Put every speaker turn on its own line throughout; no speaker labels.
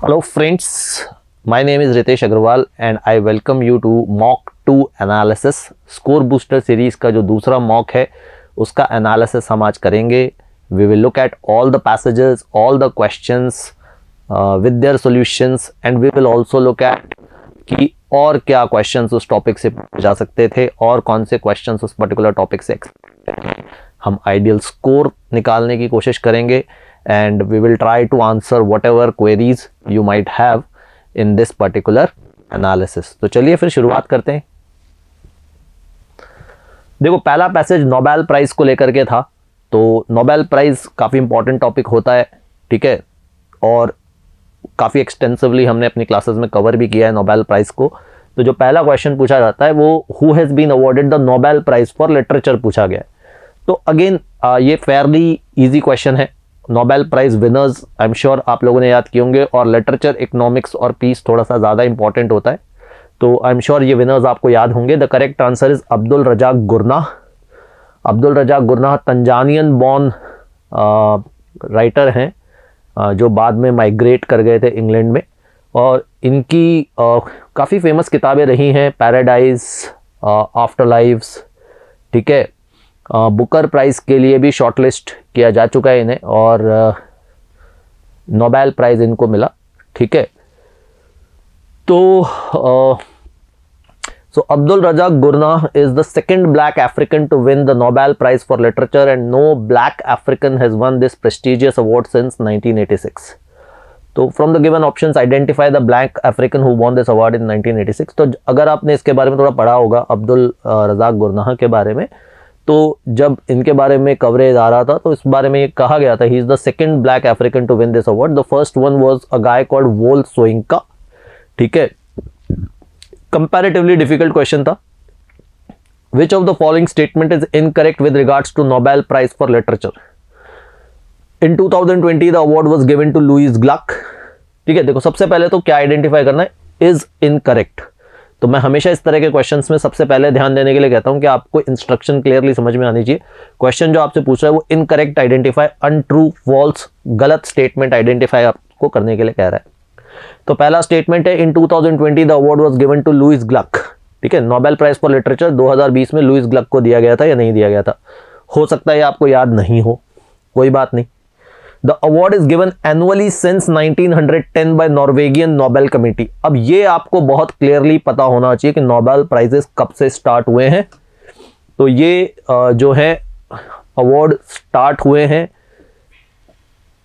Hello friends, my name is Ritesh Agarwal and I welcome you to Mock 2 Analysis. Score Booster series का जो दूसरा mock है उसका analysis हम आज करेंगे. We will look at all the passages, all the questions with their solutions and we will also look at कि और क्या क्वेश्चंस उस टॉपिक से पूछे जा सकते थे और कौन से क्वेश्चंस उस पर्टिकुलर टॉपिक से हम आइडियल स्कोर निकालने की कोशिश करेंगे. And we will try to answer whatever queries you might have in this particular analysis. तो चलिए फिर शुरुआत करते हैं. देखो पहला पैसेज नोबेल प्राइज को लेकर के था. तो नोबेल प्राइज काफ़ी इंपॉर्टेंट टॉपिक होता है, ठीक है, और काफ़ी एक्सटेंसिवली हमने अपनी क्लासेस में कवर भी किया है नोबेल प्राइज को. तो जो पहला क्वेश्चन पूछा जाता है वो who has been awarded the Nobel prize for literature पूछा गया है. तो अगेन ये फेयरली इजी क्वेश्चन है. Nobel prize winners I am sure आप लोगों ने याद किए होंगे और लिटरेचर, इकोनॉमिक्स और पीस थोड़ा सा ज़्यादा इंपॉर्टेंट होता है. तो आई एम श्योर ये विनर्स आपको याद होंगे. The correct answer is Abdulrazak Gurnah. Abdulrazak Gurnah Tanzanian born writer हैं जो बाद में माइग्रेट कर गए थे इंग्लैंड में, और इनकी काफ़ी फेमस किताबें रही हैं. पैराडाइज, आफ्टर लाइव्स, ठीक है. बुकर प्राइज़ के लिए भी शॉर्टलिस्ट किया जा चुका है इन्हें और नोबेल प्राइज़ इनको मिला, ठीक है. तो Abdulrazak Gurnah is the second black African to win the Nobel prize for literature and no black African has won this prestigious award since 1986. तो from the given options identify the black African who won this award in 1986. तो अगर आपने इसके बारे में थोड़ा पढ़ा होगा अब्दुल रज़ाक गुरनाह के बारे में, तो जब इनके बारे में कवरेज आ रहा था तो इस बारे में ये कहा गया था he is the second black African to win this award. The first one was a guy called Wole Soyinka, ठीक है. कंपैरेटिवली डिफिकल्ट क्वेश्चन था. Which of the following statement is incorrect with regards to Nobel prize for literature. In 2020 the award was given to Louise Glück, ठीक है. देखो सबसे पहले तो क्या आइडेंटिफाई करना है, इज इनकरेक्ट. तो मैं हमेशा इस तरह के क्वेश्चंस में सबसे पहले ध्यान देने के लिए कहता हूं कि आपको इंस्ट्रक्शन क्लियरली समझ में आनी चाहिए. क्वेश्चन जो आपसे पूछ रहा है वो इनकरेक्ट आइडेंटिफाई, अनट्रू, फॉल्स, गलत स्टेटमेंट आइडेंटिफाई आपको करने के लिए कह रहा है. तो पहला स्टेटमेंट है in 2020 the award was given to Louise Glück, ठीक है. नोबेल प्राइज फॉर लिटरेचर 2020 में लुईस ग्लक को दिया गया था या नहीं दिया गया था. हो सकता है आपको याद नहीं हो, कोई बात नहीं. The award is given annually since 1910 by Norwegian Nobel committee. अब ये आपको बहुत क्लियरली पता होना चाहिए कि नोबेल प्राइजेस कब से स्टार्ट हुए हैं. तो ये जो है अवार्ड स्टार्ट हुए हैं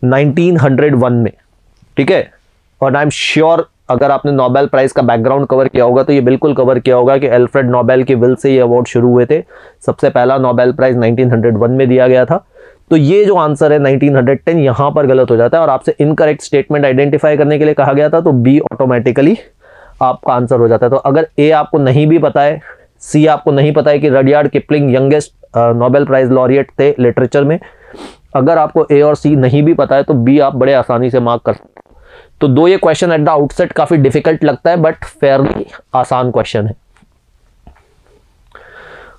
1901 में, ठीक है. और आई एम श्योर अगर आपने नोबेल प्राइज का बैकग्राउंड कवर किया होगा तो ये बिल्कुल कवर किया होगा कि अल्फ्रेड नोबेल के विल से ये अवार्ड शुरू हुए थे. सबसे पहला नोबेल प्राइज 1901 में दिया गया था. तो ये जो आंसर है 1910 यहां पर गलत हो जाता है और आपसे इनकरेक्ट स्टेटमेंट आइडेंटिफाई करने के लिए कहा गया था. तो बी ऑटोमेटिकली आपका आंसर हो जाता है. तो अगर ए आपको नहीं भी पता है, सी आपको नहीं पता है कि Rudyard Kipling youngest Nobel prize laureate थे लिटरेचर में, अगर आपको ए और सी नहीं भी पता है तो बी आप बड़े आसानी से मार्क कर सकते हो. तो दो ये क्वेश्चन एट द आउटसेट काफी डिफिकल्ट लगता है बट फेयरली आसान क्वेश्चन है.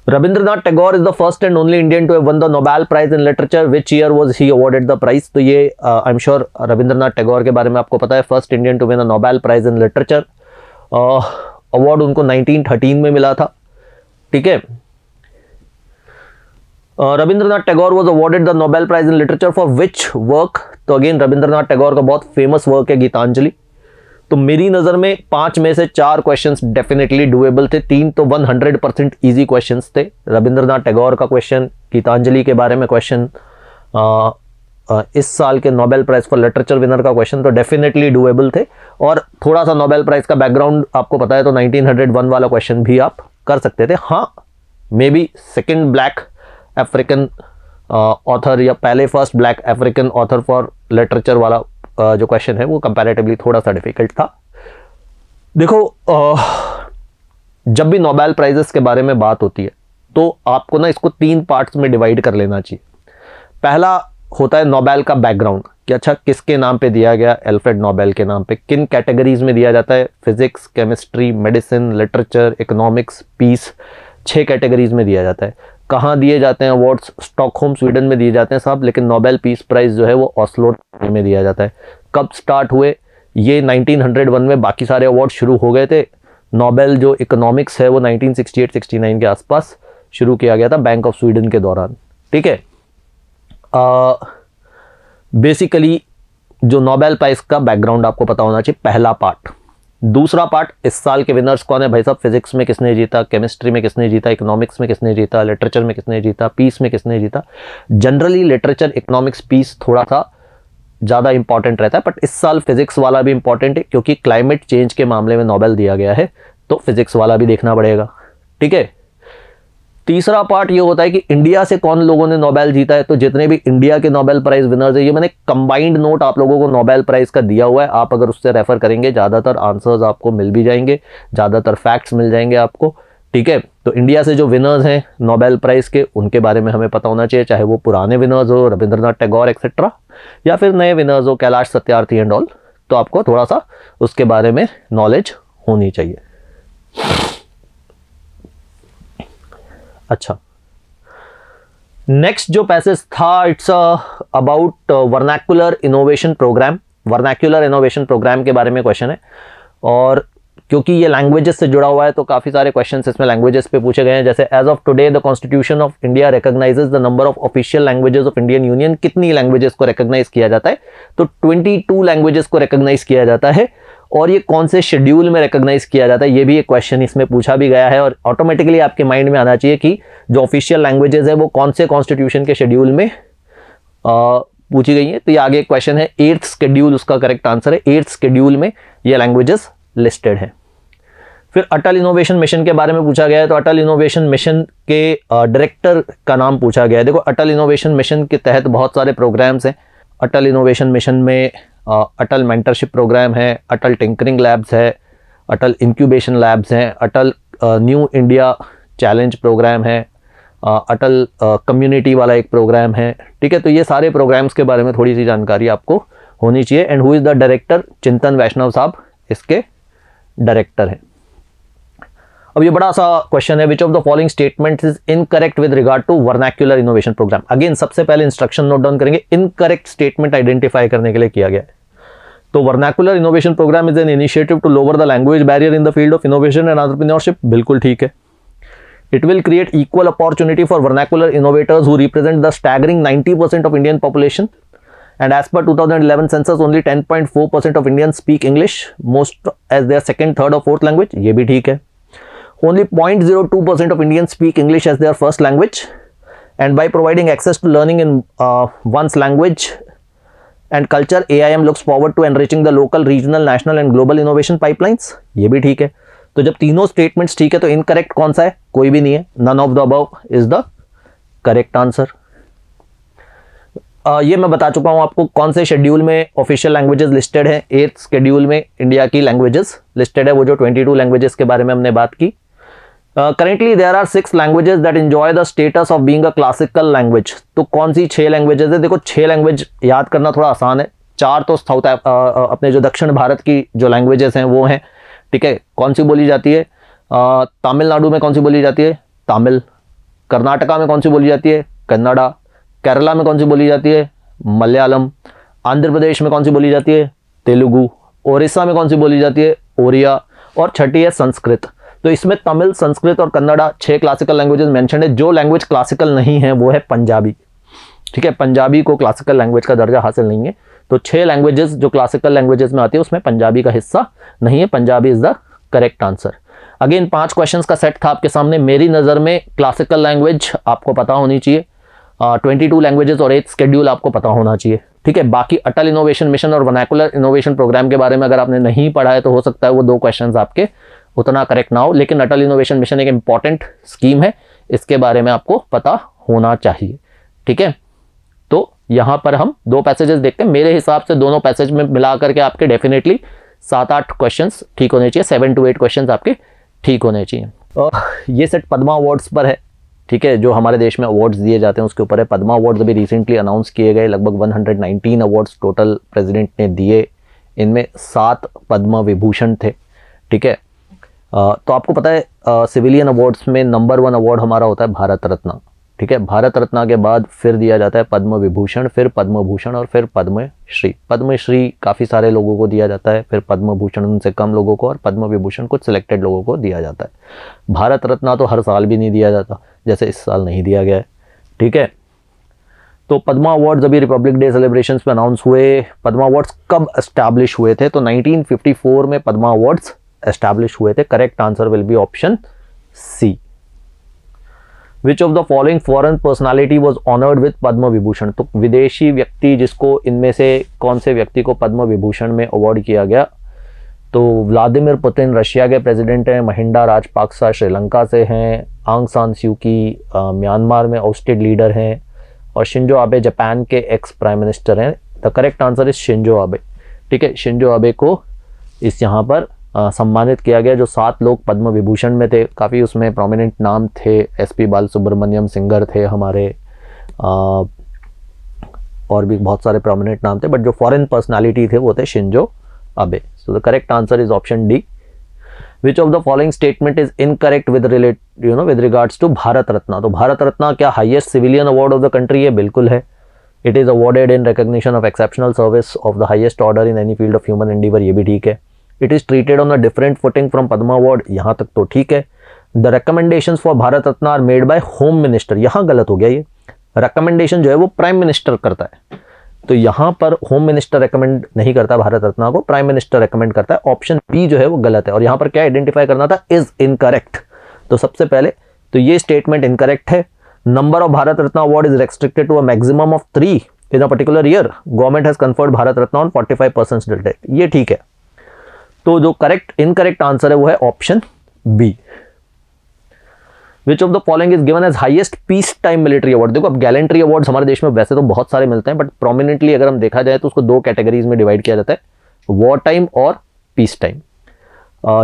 Rabindranath Tagore is the first and only Indian to have won the Nobel Prize in Literature. Which year was he awarded the prize? तो ये I'm sure Rabindranath Tagore के बारे में आपको पता है. First Indian to win a Nobel prize in literature. Award उनको 1913 में मिला था, ठीक है. Rabindranath Tagore was awarded the Nobel Prize in Literature for which work? तो अगेन रविंद्रनाथ टैगोर का बहुत फेमस वर्क है गीतांजलि. तो मेरी नज़र में 5 में से 4 क्वेश्चंस डेफिनेटली डुएबल थे. 3 तो 100% इजी क्वेश्चंस थे. रविंद्रनाथ टैगोर का क्वेश्चन, गीतांजलि के बारे में क्वेश्चन, इस साल के Nobel prize for literature winner का क्वेश्चन तो डेफिनेटली डुएबल थे. और थोड़ा सा नोबेल प्राइज का बैकग्राउंड आपको पता है तो 1901 वाला क्वेश्चन भी आप कर सकते थे. हाँ, may be second black African author या पहले first black African author for literature वाला जो क्वेश्चन है वो कंपैरेटिवली थोड़ा सा डिफिकल्ट था. देखो जब भी नोबेल प्राइजेस के बारे में बात होती है तो आपको ना इसको 3 पार्ट्स में डिवाइड कर लेना चाहिए. पहला होता है नोबेल का बैकग्राउंड कि अच्छा किसके नाम पे दिया गया, अल्फ्रेड नोबेल के नाम पे, किन कैटेगरीज में दिया जाता है, physics, chemistry, medicine, literature, economics, peace. 6 categories में दिया जाता है। कहाँ दिए जाते हैं अवार्ड्स? स्टॉकहोम स्वीडन में दिए जाते हैं साहब, लेकिन नोबेल पीस प्राइज़ जो है वो ऑस्लो में दिया जाता है। कब स्टार्ट हुए? ये 1901 में बाकी सारे अवार्ड शुरू हो गए थे। नोबेल जो इकोनॉमिक्स है वो 1968-69 के आसपास शुरू किया गया था बैंक ऑफ स्वीडन के दौरान, ठीक है। बेसिकली जो नोबेल प्राइज़ का बैकग्राउंड आपको पता होना चाहिए, पहला पार्ट। दूसरा पार्ट, इस साल के विनर्स कौन है भाई साहब? फिजिक्स में किसने जीता, केमिस्ट्री में किसने जीता, इकोनॉमिक्स में किसने जीता, लिटरेचर में किसने जीता, पीस में किसने जीता। जनरली लिटरेचर, इकोनॉमिक्स, पीस थोड़ा सा ज़्यादा इंपॉर्टेंट रहता है, बट इस साल फिजिक्स वाला भी इंपॉर्टेंट है क्योंकि क्लाइमेट चेंज के मामले में नोबेल दिया गया है, तो फिजिक्स वाला भी देखना पड़ेगा, ठीक है। तीसरा पार्ट ये होता है कि इंडिया से कौन लोगों ने नोबेल जीता है, तो जितने भी इंडिया के नोबेल प्राइज विनर्स है, ये मैंने कंबाइंड नोट आप लोगों को नोबेल प्राइज का दिया हुआ है, आप अगर उससे रेफर करेंगे ज़्यादातर आंसर्स आपको मिल भी जाएंगे, ज़्यादातर फैक्ट्स मिल जाएंगे आपको, ठीक है। तो इंडिया से जो विनर्स हैं नोबेल प्राइज के, उनके बारे में हमें पता होना चाहिए, चाहे वो पुराने विनर्स हो, रविंद्रनाथ टैगोर एक्सेट्रा, या फिर नए विनर्स हो, कैलाश सत्यार्थी एंड ऑल, तो आपको थोड़ा सा उसके बारे में नॉलेज होनी चाहिए। अच्छा, नेक्स्ट जो पैसेज था, it's about vernacular innovation programme. Vernacular innovation programme के बारे में क्वेश्चन है, और क्योंकि ये लैंग्वेजेस से जुड़ा हुआ है तो काफ़ी सारे क्वेश्चंस इसमें लैंग्वेजेस पे पूछे गए हैं। जैसे as of today the constitution of India recognises the number of official languages of Indian union. कितनी लैंग्वेजेस को रिकॉग्नाइज किया जाता है? तो 22 लैंग्वेजेस को रिकॉग्नाइज किया जाता है, और ये कौन से शेड्यूल में रिकॉग्नाइज किया जाता है, ये भी एक क्वेश्चन इसमें पूछा भी गया है। और ऑटोमेटिकली आपके माइंड में आना चाहिए कि जो ऑफिशियल लैंग्वेजेस है वो कौन से कॉन्स्टिट्यूशन के शेड्यूल में पूछी गई है। तो ये आगे क्वेश्चन है, 8th शेड्यूल उसका करेक्ट आंसर है। 8th शेड्यूल में ये लैंग्वेजेस लिस्टेड है। फिर अटल इनोवेशन मिशन के बारे में पूछा गया है, तो अटल इनोवेशन मिशन के डायरेक्टर का नाम पूछा गया है। देखो, अटल इनोवेशन मिशन के तहत बहुत सारे प्रोग्राम्स हैं। अटल इनोवेशन मिशन में अटल मेंटरशिप प्रोग्राम है, अटल टिंकरिंग लैब्स है, अटल इंक्यूबेशन लैब्स हैं, अटल न्यू इंडिया चैलेंज प्रोग्राम है, अटल कम्युनिटी वाला एक प्रोग्राम है, ठीक है। तो ये सारे प्रोग्राम्स के बारे में थोड़ी सी जानकारी आपको होनी चाहिए। And who is the director? चिंतन वैष्णव साहब इसके डायरेक्टर हैं। अब ये बड़ा सा क्वेश्चन है, which of the following statements is incorrect with regard to vernacular innovation programme. Again सबसे पहले इंस्ट्रक्शन नोट डाउन करेंगे, इनकरेक्ट स्टेटमेंट आइडेंटिफाई करने के लिए किया गया है। तो vernacular innovation programme is an initiative to lower the language barrier in the field of innovation and entrepreneurship. बिल्कुल ठीक है। It will create equal opportunity for vernacular innovators who represent the staggering 90% of Indian population, and as per 2011 census only 10.4% of Indians speak English, most as their second, third or fourth language. ये भी ठीक है। Only 0.02% of Indians speak English as their first language, and by providing access to learning in one's language and culture, AIM looks forward to enriching the local, regional, national and global innovation pipelines. ये भी ठीक है। तो जब तीनों statements ठीक है तो इनकरेक्ट कौन सा है? कोई भी नहीं है। None of the above is the correct answer. ये मैं बता चुका हूँ आपको कौन से शेड्यूल में ऑफिशियल लैंग्वेजेस लिस्टेड है। 8th शेड्यूल में इंडिया की लैंग्वेजेस लिस्टेड है, वो जो 22 लैंग्वेजेस के बारे में हमने बात की। Currently there are 6 languages that enjoy the status of being a classical language. तो कौन सी 6 लैंग्वेजेस है? देखो, 6 लैंग्वेज याद करना थोड़ा आसान है। 4 तो साउथ अपने जो दक्षिण भारत की जो लैंग्वेजेस हैं वो हैं, ठीक है। कौन सी बोली जाती है? तमिलनाडु में कौन सी बोली जाती है? तमिल। कर्नाटका में कौन सी बोली जाती है? कन्नड़ा। केरला में कौन सी बोली जाती है? मलयालम। आंध्र प्रदेश में कौन सी बोली जाती है? तेलुगु। ओडिशा में कौन सी बोली जाती है? ओरिया। और छठी है संस्कृत। तो इसमें तमिल, संस्कृत और कन्नड़ा 6 क्लासिकल लैंग्वेजेस मेंशन है। जो लैंग्वेज क्लासिकल नहीं है वो है पंजाबी, ठीक है। पंजाबी को क्लासिकल लैंग्वेज का दर्जा हासिल नहीं है। तो 6 लैंग्वेजेस जो क्लासिकल लैंग्वेजेस में आती है उसमें पंजाबी का हिस्सा नहीं है। Punjabi is the correct answer. Again 5 questions का सेट था आपके सामने। मेरी नज़र में क्लासिकल लैंग्वेज आपको पता होनी चाहिए, 22 लैंग्वेजेस और 8th शेड्यूल आपको पता होना चाहिए, ठीक है। बाकी अटल इनोवेशन मिशन और वर्नाकुलर इनोवेशन प्रोग्राम के बारे में अगर आपने नहीं पढ़ा है तो हो सकता है वो 2 क्वेश्चंस आपके उतना करेक्ट ना हो, लेकिन अटल इनोवेशन मिशन एक इंपॉर्टेंट स्कीम है, इसके बारे में आपको पता होना चाहिए, ठीक है। तो यहाँ पर हम 2 पैसेजेस देखते हैं। मेरे हिसाब से दोनों पैसेज में मिला करके आपके डेफिनेटली 7-8 क्वेश्चंस ठीक होने चाहिए, 7 to 8 क्वेश्चंस आपके ठीक होने चाहिए। और ये सेट पद्मा अवार्ड्स पर है, ठीक है। जो हमारे देश में अवार्ड्स दिए जाते हैं उसके ऊपर है। पद्मा अवार्ड्स अभी रिसेंटली अनाउंस किए गए, लगभग 119 अवार्ड्स टोटल प्रेसिडेंट ने दिए। इनमें 7 पद्म विभूषण थे, ठीक है। तो आपको पता है सिविलियन अवार्ड्स में नंबर 1 अवार्ड हमारा होता है भारत रत्न, ठीक है। भारत रत्न के बाद फिर दिया जाता है पद्म विभूषण, फिर पद्म भूषण और फिर पद्मश्री। पद्मश्री काफ़ी सारे लोगों को दिया जाता है, फिर पद्म भूषण उनसे कम लोगों को और पद्म विभूषण कुछ सिलेक्टेड लोगों को दिया जाता है। भारत रत्न तो हर साल भी नहीं दिया जाता, जैसे इस साल नहीं दिया गया है, ठीक है। तो पद्मा अवार्ड्स अभी रिपब्लिक डे सेलिब्रेशंस में अनाउंस हुए। पद्मा अवार्ड्स कब एस्टैब्लिश हुए थे? तो 1954 में पद्मा अवार्ड्स एस्टैब्लिश हुए थे। Correct answer will be option C. Which of the following foreign personality was honoured with Padma Vibhushan? तो विदेशी व्यक्ति जिसको इनमें से कौन से व्यक्ति को पद्म विभूषण में अवार्ड किया गया? तो व्लादिमीर पुतिन रशिया के प्रेसिडेंट हैं, महिंडा राजपाक्सा श्रीलंका से हैं, आंग सान स्यू की म्यांमार में ओस्टेड लीडर हैं और शिंजो आबे जापान के एक्स प्राइम मिनिस्टर हैं। The correct answer is Shinzo Abe, ठीक है। शिंजो आबे को इस यहाँ पर सम्मानित किया गया। जो 7 लोग पद्म विभूषण में थे, काफ़ी उसमें प्रोमिनेंट नाम थे, एसपी बालसुब्रमण्यम सिंगर थे हमारे, और भी बहुत सारे प्रोमिनेंट नाम थे, बट जो फॉरेन पर्सनालिटी थे वो थे Shinzo Abe. So the correct answer is option D. Which of the following statement is incorrect with with regards to Bharat Ratna? तो भारत रत्न क्या highest civilian award of the country है? बिल्कुल है। It is awarded in recognition of exceptional service of the highest order in any field of human endeavour, ये भी ठीक है। It is treated on a different footing from Padma award, यहाँ तक तो ठीक है। The recommendations for Bharat Ratna are made by home minister, यहाँ गलत हो गया। ये रिकमेंडेशन जो है वो प्राइम मिनिस्टर करता है, तो यहाँ पर होम मिनिस्टर रिकमेंड नहीं करता भारत रत्न को, प्राइम मिनिस्टर रिकमेंड करता है। ऑप्शन बी जो है वो गलत है। और यहाँ पर क्या आइडेंटिफाई करना था? Is incorrect. तो सबसे पहले तो ये स्टेटमेंट इनकरेक्ट है। Number of Bharat Ratna award is restricted to a maximum of 3 in a particular year. Government has conferred Bharat Ratna on 45% date, ये ठीक है। तो जो करेक्ट इनकरेक्ट आंसर है वो है option B. Which of the following is given as highest peace time military award? देखो अब गैलेंट्री अवार्ड्स हमारे देश में वैसे तो बहुत सारे मिलते हैं, बट प्रोमिनेंटली अगर हम देखा जाए तो उसको 2 कैटेगरीज में डिवाइड किया जाता है, वॉर टाइम और पीस टाइम।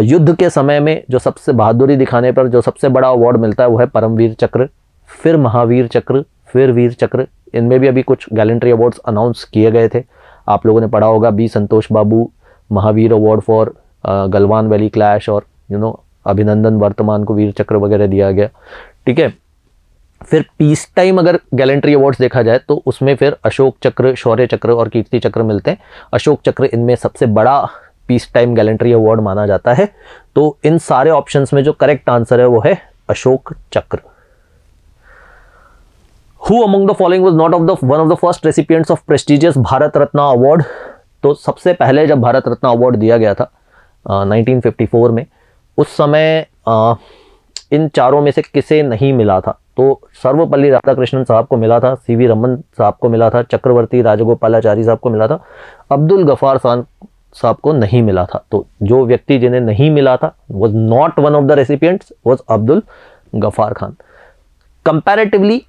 युद्ध के समय में जो सबसे बहादुरी दिखाने पर जो सबसे बड़ा अवार्ड मिलता है वो है परमवीर चक्र, फिर महावीर चक्र, फिर वीर चक्र। इनमें भी अभी कुछ गैलेंट्री अवार्ड्स अनाउंस किए गए थे, आप लोगों ने पढ़ा होगा। B Santosh Babu Mahavir award for Galwan valley clash, और अभिनंदन वर्तमान को वीर चक्र वगैरह दिया गया, ठीक है। फिर पीस टाइम अगर गैलेंट्री अवार्ड्स देखा जाए तो उसमें फिर अशोक चक्र, शौर्य चक्र और कीर्ति चक्र मिलते हैं। अशोक चक्र इनमें सबसे बड़ा पीस टाइम गैलेंट्री अवार्ड माना जाता है। तो इन सारे ऑप्शंस में जो करेक्ट आंसर है वो है अशोक चक्र। Who among the following was not one of the first recipients of prestigious Bharat Ratna award? तो सबसे पहले जब भारत रत्न अवार्ड दिया गया था 1954 में, उस समय इन चारों में से किसे नहीं मिला था? तो सर्वपल्ली राधाकृष्णन साहब को मिला था, सीवी रमन साहब को मिला था, चक्रवर्ती राजगोपालाचारी साहब को मिला था, अब्दुल गफार साहब को नहीं मिला था। तो जो व्यक्ति जिन्हें नहीं मिला था was not one of the recipients was Abdul Ghaffar Khan. Comparatively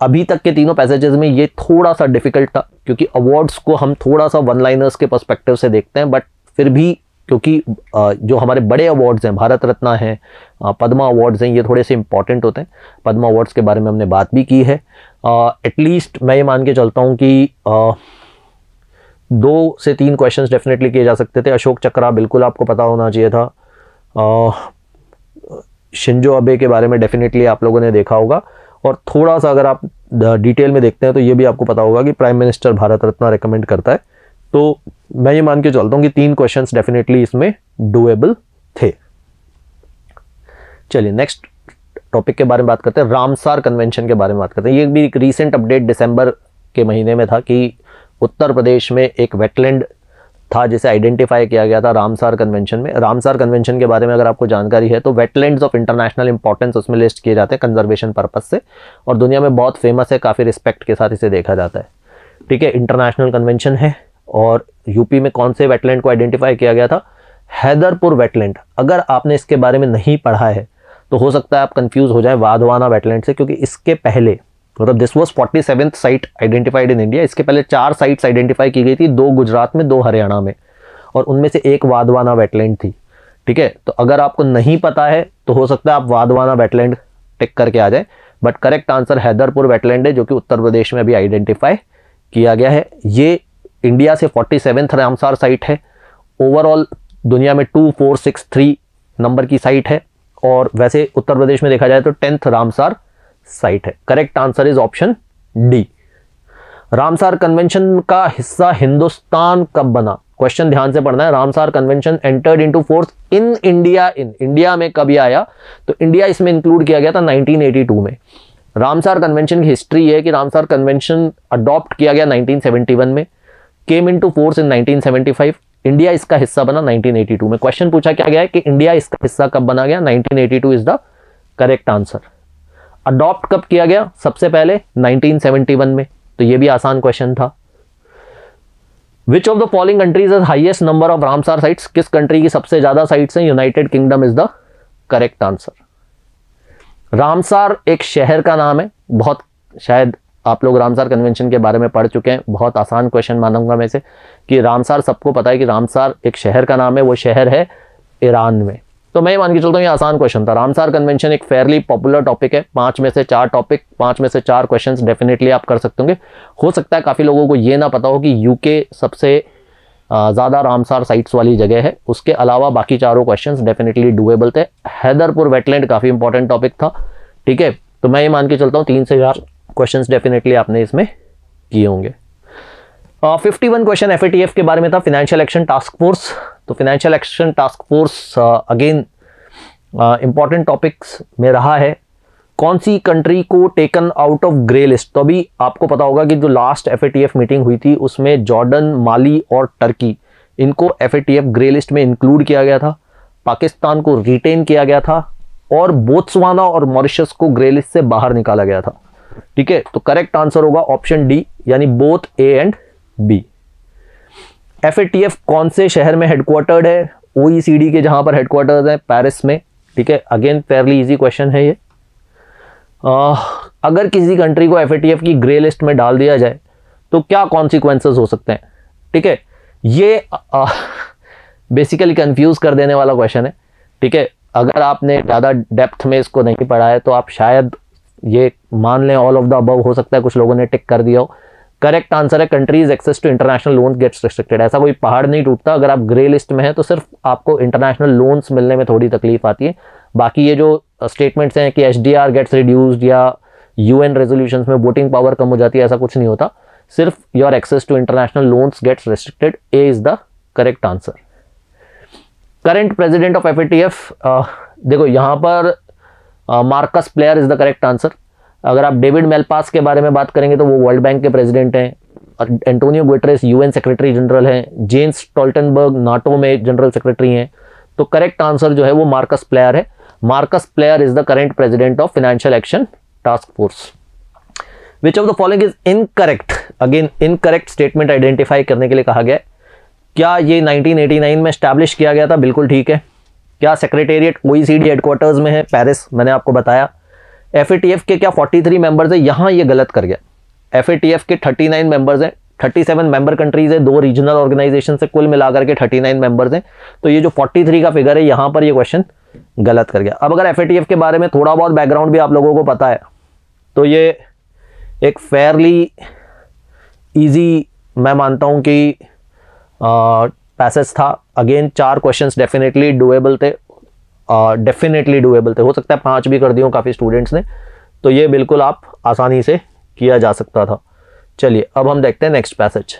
अभी तक के तीनों पैसेजेस में ये थोड़ा सा डिफिकल्ट था, क्योंकि अवार्ड्स को हम थोड़ा सा वन लाइनर्स के पर्सपेक्टिव से देखते हैं, बट फिर भी क्योंकि जो हमारे बड़े अवार्ड्स हैं, भारत रत्न हैं, पद्मा अवार्ड्स हैं, ये थोड़े से इंपॉर्टेंट होते हैं। पद्मा अवार्ड्स के बारे में हमने बात भी की है। एटलीस्ट मैं ये मान के चलता हूँ कि 2 से 3 क्वेश्चंस डेफिनेटली किए जा सकते थे। अशोक चक्र बिल्कुल आपको पता होना चाहिए था। शिंजो आबे के बारे में डेफिनेटली आप लोगों ने देखा होगा, और थोड़ा सा अगर आप डिटेल में देखते हैं तो ये भी आपको पता होगा कि prime minister Bharat Ratna recommend करता है। तो मैं ये मान के चलता हूँ कि 3 क्वेश्चंस डेफिनेटली इसमें डुएबल थे। चलिए नेक्स्ट टॉपिक के बारे में बात करते हैं, रामसार कन्वेंशन के बारे में बात करते हैं। ये भी एक रीसेंट अपडेट दिसंबर के महीने में था कि उत्तर प्रदेश में एक वेटलैंड था जिसे आइडेंटिफाई किया गया था रामसार कन्वेंशन में। रामसार कन्वेंशन के बारे में अगर आपको जानकारी है तो वेटलैंड्स ऑफ इंटरनेशनल इंपॉर्टेंस उसमें लिस्ट किए जाते हैं कंजर्वेशन पर्पस से, और दुनिया में बहुत फेमस है, काफ़ी रिस्पेक्ट के साथ इसे देखा जाता है, ठीक है। इंटरनेशनल कन्वेंशन है। और यूपी में कौन से वेटलैंड को आइडेंटिफाई किया गया था? हैदरपुर वेटलैंड। अगर आपने इसके बारे में नहीं पढ़ा है तो हो सकता है आप कंफ्यूज हो जाए वाधवाना वेटलैंड से, क्योंकि इसके पहले मतलब this was 47th site identified in India. इसके पहले 4 साइट्स आइडेंटिफाई की गई थी, 2 गुजरात में, 2 हरियाणा में, और उनमें से एक वाधवाना वेटलैंड थी, ठीक है। तो अगर आपको नहीं पता है तो हो सकता है आप वाधवाना वेटलैंड टिक करके आ जाए, but correct answer Haiderpur wetland है, जो कि उत्तर प्रदेश में अभी आइडेंटिफाई किया गया है। ये इंडिया से 47th रामसार साइट है। ओवरऑल दुनिया में 2463 नंबर की साइट है और वैसे उत्तर प्रदेश में देखा जाए तो 10th रामसार साइट है। Correct answer is option D. Ramsar convention का हिस्सा हिंदुस्तान कब बना? क्वेश्चन ध्यान से पढ़ना है। Ramsar convention entered into force in India में कब आया? तो इंडिया इसमें इंक्लूड किया गया था 1982 में। रामसार कन्वेंशन की हिस्ट्री है कि रामसार कन्वेंशन अडॉप्ट किया गया 1971 में, came into force in 1975, India इसका हिस्सा बना 1982 में। क्वेश्चन पूछा क्या गया है कि इंडिया इसका हिस्सा कब बना गया? 1982 is the correct answer. Adopt कब किया गया? सबसे पहले 1971 में, तो ये भी आसान क्वेश्चन था। Which of the following countries has highest number of Ramsar sites? किस कंट्री की सबसे ज्यादा साइट्स हैं? United kingdom is the correct answer. Ramsar एक शहर का नाम है, बहुत शायद आप लोग रामसार कन्वेंशन के बारे में पढ़ चुके हैं, बहुत आसान क्वेश्चन मानूंगा मैं से कि रामसार सबको पता है कि रामसार एक शहर का नाम है, वो शहर है ईरान में। तो मैं मान के चलता हूँ ये आसान क्वेश्चन था। रामसार कन्वेंशन एक फेयरली पॉपुलर टॉपिक है, 5 में से 4 टॉपिक, 5 में से 4 क्वेश्चंस डेफिनेटली आप कर सकते होंगे। हो सकता है काफ़ी लोगों को ये ना पता हो कि यूके सबसे ज़्यादा रामसार साइट्स वाली जगह है, उसके अलावा बाकी चारों क्वेश्चंस डेफिनेटली डूएबल थे। हैदरपुर वेटलैंड काफ़ी इंपॉर्टेंट टॉपिक था, ठीक है। तो मैं ये मान के चलता हूँ 3 से 4 क्वेश्चंस डेफिनेटली आपने इसमें किए होंगे। 51 क्वेश्चन FATF के बारे में था, फाइनेंशियल एक्शन टास्क फोर्स। तो financial action task force again important topics में रहा है। कौन सी कंट्री को taken out of grey list? तो अभी आपको पता होगा कि जो लास्ट FATF मीटिंग हुई थी उसमें जॉर्डन, माली और टर्की, इनको FATF ग्रे लिस्ट में इंक्लूड किया गया था। पाकिस्तान को रिटेन किया गया था और बोत्सवाना और मॉरिशस को ग्रे लिस्ट से बाहर निकाला गया था, ठीक है। तो करेक्ट आंसर होगा ऑप्शन डी, यानी both A and B. FATF कौन से शहर में हेडक्वार्टर्ड है? OECD के जहां पर हेडक्वार्टर्स है पेरिस में, ठीक है। अगेन फेयरली इजी क्वेश्चन है ये। अगर किसी कंट्री को FATF की ग्रे लिस्ट में डाल दिया जाए तो क्या कॉन्सिक्वेंसेस हो सकते हैं, ठीक है। ये बेसिकली कंफ्यूज कर देने वाला क्वेश्चन है, ठीक है। अगर आपने ज़्यादा डेप्थ में इसको नहीं पढ़ा है तो आप शायद ये मान लें ऑल ऑफ द अबव हो सकता है, कुछ लोगों ने टिक कर दिया हो। करेक्ट आंसर है countries access to international loan gets restricted. ऐसा कोई पहाड़ नहीं टूटता, अगर आप ग्रे लिस्ट में हैं तो सिर्फ आपको इंटरनेशनल लोन्स मिलने में थोड़ी तकलीफ आती है। बाकी ये जो स्टेटमेंट्स हैं कि HDR गेट्स रिड्यूस्ड या UN रेजोल्यूशंस में वोटिंग पावर कम हो जाती है, ऐसा कुछ नहीं होता, सिर्फ your access to international loans gets restricted. A is the correct answer. Current president of FATF, देखो यहाँ पर Marcus Pleyer is the correct answer. अगर आप डेविड मेलपास के बारे में बात करेंगे तो वो वर्ल्ड बैंक के प्रेसिडेंट हैं, और Antonio Guterres UN secretary general हैं, जेन्स स्टोल्टनबर्ग नाटो में जनरल सेक्रेटरी हैं। तो करेक्ट आंसर जो है वो मार्कस प्लेयर है। Marcus Pleyer is the current president of financial action task force. Which of the following is incorrect? Again incorrect statement identify करने के लिए कहा गया है। क्या ये 1989 में स्टैब्लिश किया गया था? बिल्कुल ठीक है। क्या सेक्रेटेरिएट OECD हेडक्वार्टर्स में है पेरिस? मैंने आपको बताया। FATF के क्या 43 मेंबर्स है? यहाँ ये गलत कर गया। FATF के 39 मेंबर्स हैं, 37 मेंबर कंट्रीज है, 2 रीजनल ऑर्गेनाइजेशन से कुल मिलाकर के 39 मेंबर्स हैं। तो ये जो 43 का फिगर है यहाँ पर ये क्वेश्चन गलत कर गया। अब अगर FATF के बारे में थोड़ा बहुत बैकग्राउंड भी आप लोगों को पता है तो ये एक फेयरली ईजी मैं मानता हूँ कि पैसेज था। अगेन 4 क्वेश्चंस डेफिनेटली डूएबल थे, हो सकता है 5 भी कर दिए हो काफ़ी स्टूडेंट्स ने, तो ये बिल्कुल आप आसानी से किया जा सकता था। चलिए अब हम देखते हैं नेक्स्ट पैसेज।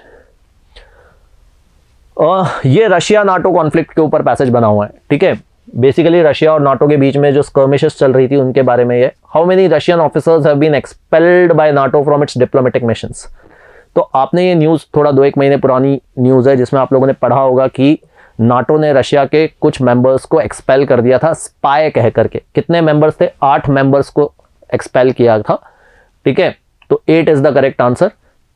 ये रशिया नाटो कॉन्फ्लिक्ट के ऊपर पैसेज बना हुआ है, ठीक है। बेसिकली रशिया और नाटो के बीच में जो स्कर्मिशेस चल रही थी उनके बारे में ये। How many Russian officers have been expelled by NATO from its diplomatic missions? तो आपने ये न्यूज़ थोड़ा 2-1 महीने पुरानी न्यूज़ है जिसमें आप लोगों ने पढ़ा होगा कि नाटो ने रशिया के कुछ मेंबर्स को एक्सपेल कर दिया था स्पाई कह करके। कितने मेंबर्स थे? 8 मेंबर्स को एक्सपेल किया था, ठीक है। तो 8 इज द करेक्ट आंसर।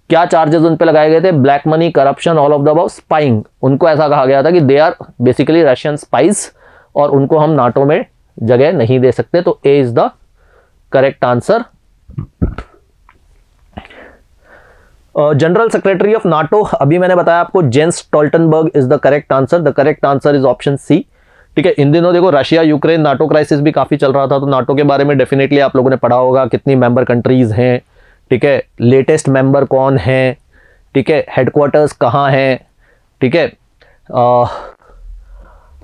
क्या चार्जेस उन पे लगाए गए थे? Black money, corruption, all of the above, spying. उनको ऐसा कहा गया था कि they are basically Russian spies और उनको हम नाटो में जगह नहीं दे सकते। तो A is the correct answer. General secretary of NATO, अभी मैंने बताया आपको, Jens Stoltenberg is the correct answer. The correct answer is option C, ठीक है। इन दिनों देखो रशिया यूक्रेन नाटो क्राइसिस भी काफी चल रहा था, तो नाटो के बारे में डेफिनेटली आप लोगों ने पढ़ा होगा कितनी मेंबर कंट्रीज हैं, ठीक है। लेटेस्ट मेंबर कौन है, ठीक है। हेडक्वार्टर्स कहाँ हैं, ठीक है।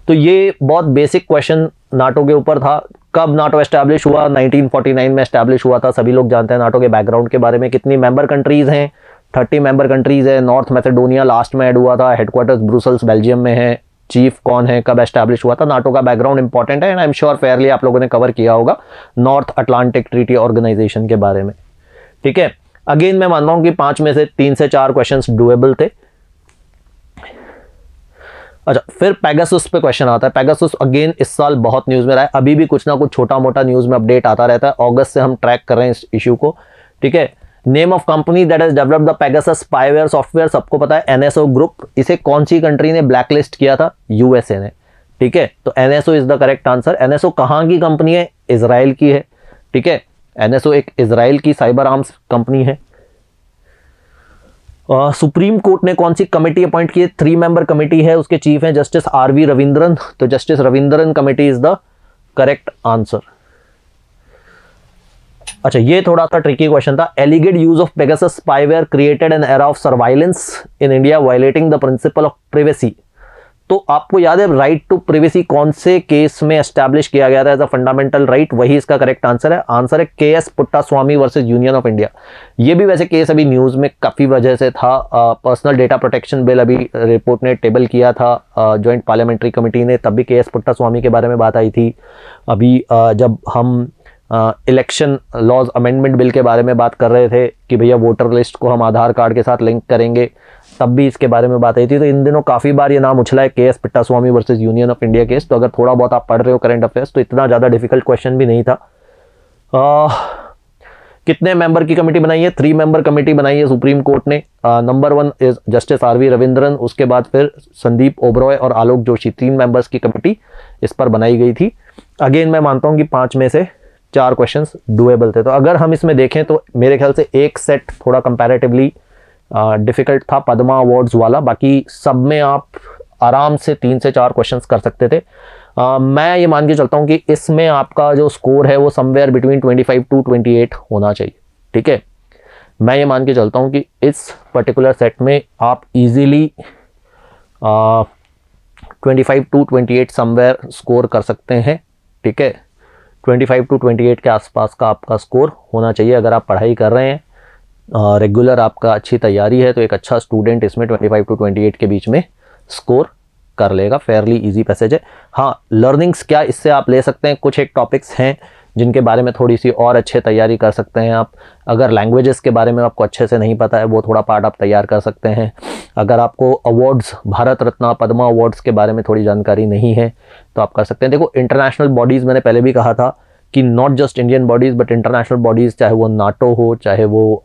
तो तो ये बहुत बेसिक क्वेश्चन नाटो के ऊपर था। कब नाटो एस्टैब्लिश हुआ? 1949 में एस्टैब्लिश हुआ था। सभी लोग जानते हैं नाटो के बैकग्राउंड के बारे में। कितनी मेंबर कंट्रीज हैं? 30 मेंबर कंट्रीज है। नॉर्थ मैसेडोनिया लास्ट में ऐड हुआ था। हेडक्वार्टर्स ब्रुसेल्स बेल्जियम में है। चीफ कौन है? कब एस्टैब्लिश हुआ था? नाटो का बैकग्राउंड इंपॉर्टेंट है and I am sure Fairlie आप लोगों ने कवर किया होगा नॉर्थ अटलांटिक ट्रीटी ऑर्गेनाइजेशन के बारे में। ठीक है, अगेन मैं मानता हूं कि 5 में से 3 से 4 क्वेश्चंस डुएबल थे। अच्छा, फिर पेगासस पे क्वेश्चन आता है। पेगासस अगेन इस साल बहुत न्यूज में रहा है। अभी भी कुछ ना कुछ छोटा मोटा न्यूज में अपडेट आता रहता है। अगस्त से हम ट्रैक कर रहे हैं इस इशू को। ठीक है, name of company that has developed the Pegasus spyware software सबको पता है, एनएसओ ग्रुप। इसे कौन सी कंट्री ने ब्लैकलिस्ट किया था? यूएसए ने। ठीक है, तो NSO is the correct answer. NSO कहां की कंपनी है? इजराइल की है। ठीक है, एनएसओ एक इजराइल की साइबर आर्म्स कंपनी है। सुप्रीम कोर्ट ने कौन सी कमेटी अपॉइंट की है? 3 मेंबर कमेटी है, उसके चीफ हैं जस्टिस आरवी रविंद्रन। तो justice Ravindran committee is the correct answer. अच्छा, ये थोड़ा सा ट्रिकी क्वेश्चन था। Alleged use of Pegasus spyware created an era of surveillance in India violating the principle of privacy. तो आपको याद है राइट टू प्रिवेसी कौन से केस में एस्टैब्लिश किया गया था एज अ फंडामेंटल राइट? वही इसका करेक्ट आंसर है। आंसर है K S Puttaswamy versus union of India. ये भी वैसे केस अभी न्यूज में काफी वजह से था। पर्सनल डेटा प्रोटेक्शन बिल अभी रिपोर्ट ने टेबल किया था ज्वाइंट पार्लियामेंट्री कमेटी ने, तब भी केएस पुट्टास्वामी के बारे में बात आई थी। अभी जब हम इलेक्शन लॉज अमेंडमेंट बिल के बारे में बात कर रहे थे कि भैया वोटर लिस्ट को हम आधार कार्ड के साथ लिंक करेंगे, तब भी इसके बारे में बात आई थी। तो इन दिनों काफ़ी बार ये नाम उछला है, K S Puttaswamy versus union of India case. तो अगर थोड़ा बहुत आप पढ़ रहे हो करंट अफेयर्स तो इतना ज़्यादा डिफिकल्ट क्वेश्चन भी नहीं था। कितने मेंबर की कमेटी बनाई है? 3 मेंबर कमेटी बनाई है सुप्रीम कोर्ट ने। Number 1 is justice R V Raveendran, उसके बाद फिर संदीप ओबरॉय और आलोक जोशी, 3 मेंबर्स की कमेटी इस पर बनाई गई थी। अगेन मैं मानता हूँ कि 5 में से 4 क्वेश्चंस डुएबल थे। तो अगर हम इसमें देखें तो मेरे ख्याल से एक सेट थोड़ा कंपैरेटिवली डिफिकल्ट था, पद्मा अवार्ड्स वाला। बाकी सब में आप आराम से 3 से 4 क्वेश्चंस कर सकते थे। मैं ये मान के चलता हूँ कि इसमें आपका जो स्कोर है वो समवेयर बिटवीन 25 to 28 होना चाहिए। ठीक है, मैं ये मान के चलता हूँ कि इस पर्टिकुलर सेट में आप इजीली 25 to 28 समवेयर स्कोर कर सकते हैं। ठीक है, 25 to 28 के आसपास का आपका स्कोर होना चाहिए। अगर आप पढ़ाई कर रहे हैं, रेगुलर आपका अच्छी तैयारी है, तो एक अच्छा स्टूडेंट इसमें 25 to 28 के बीच में स्कोर कर लेगा। फेयरली इजी पैसेज है। हाँ, लर्निंग्स क्या इससे आप ले सकते हैं? कुछ एक टॉपिक्स हैं जिनके बारे में थोड़ी सी और अच्छे तैयारी कर सकते हैं आप। अगर लैंग्वेजेस के बारे में आपको अच्छे से नहीं पता है, वो थोड़ा पार्ट आप तैयार कर सकते हैं। अगर आपको अवार्ड्स, भारत रत्न, पद्मा अवार्ड्स के बारे में थोड़ी जानकारी नहीं है तो आप कर सकते हैं। देखो, इंटरनेशनल बॉडीज़ मैंने पहले भी कहा था कि not just Indian bodies but international bodies, चाहे वो नाटो हो, चाहे वो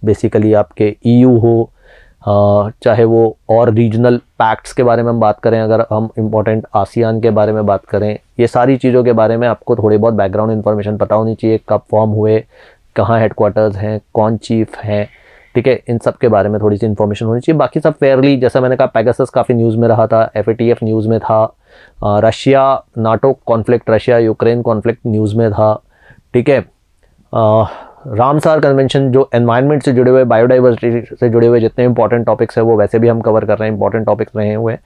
बेसिकली आपके EU हो, चाहे वो और रीजनल पैक्ट्स के बारे में हम बात करें, अगर हम इम्पोर्टेंट आसियान के बारे में बात करें, ये सारी चीज़ों के बारे में आपको थोड़ी बहुत बैकग्राउंड इन्फॉर्मेशन पता होनी चाहिए। कब फॉर्म हुए, कहाँ हेडक्वार्टर्स हैं, कौन चीफ हैं, ठीक है, इन सब के बारे में थोड़ी सी इन्फॉर्मेशन होनी चाहिए। बाकी सब फेयरली, जैसा मैंने कहा, पेगासस काफ़ी न्यूज़ में रहा था, FATF न्यूज़ में था, Russia NATO conflict, Russia Ukraine conflict news में था। ठीक है, रामसार कन्वेंशन जो एनवायरनमेंट से जुड़े हुए, बायोडाइवर्सिटी से जुड़े हुए जितने इंपॉर्टेंट टॉपिक्स हैं वो वैसे भी हम कवर कर रहे हैं, इंपॉर्टेंट टॉपिक्स रहे हुए हैं।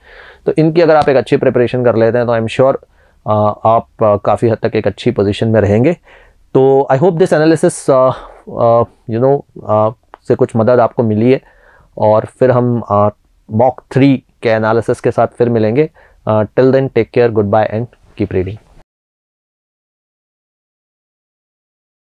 तो इनकी अगर आप एक अच्छी प्रिपरेशन कर लेते हैं तो आई एम श्योर आप काफ़ी हद तक एक अच्छी पोजीशन में रहेंगे। तो आई होप दिस एनालिसिस से कुछ मदद आपको मिली है, और फिर हम मॉक 3 के एनालिसिस के साथ फिर मिलेंगे। Till then take care, goodbye and keep reading.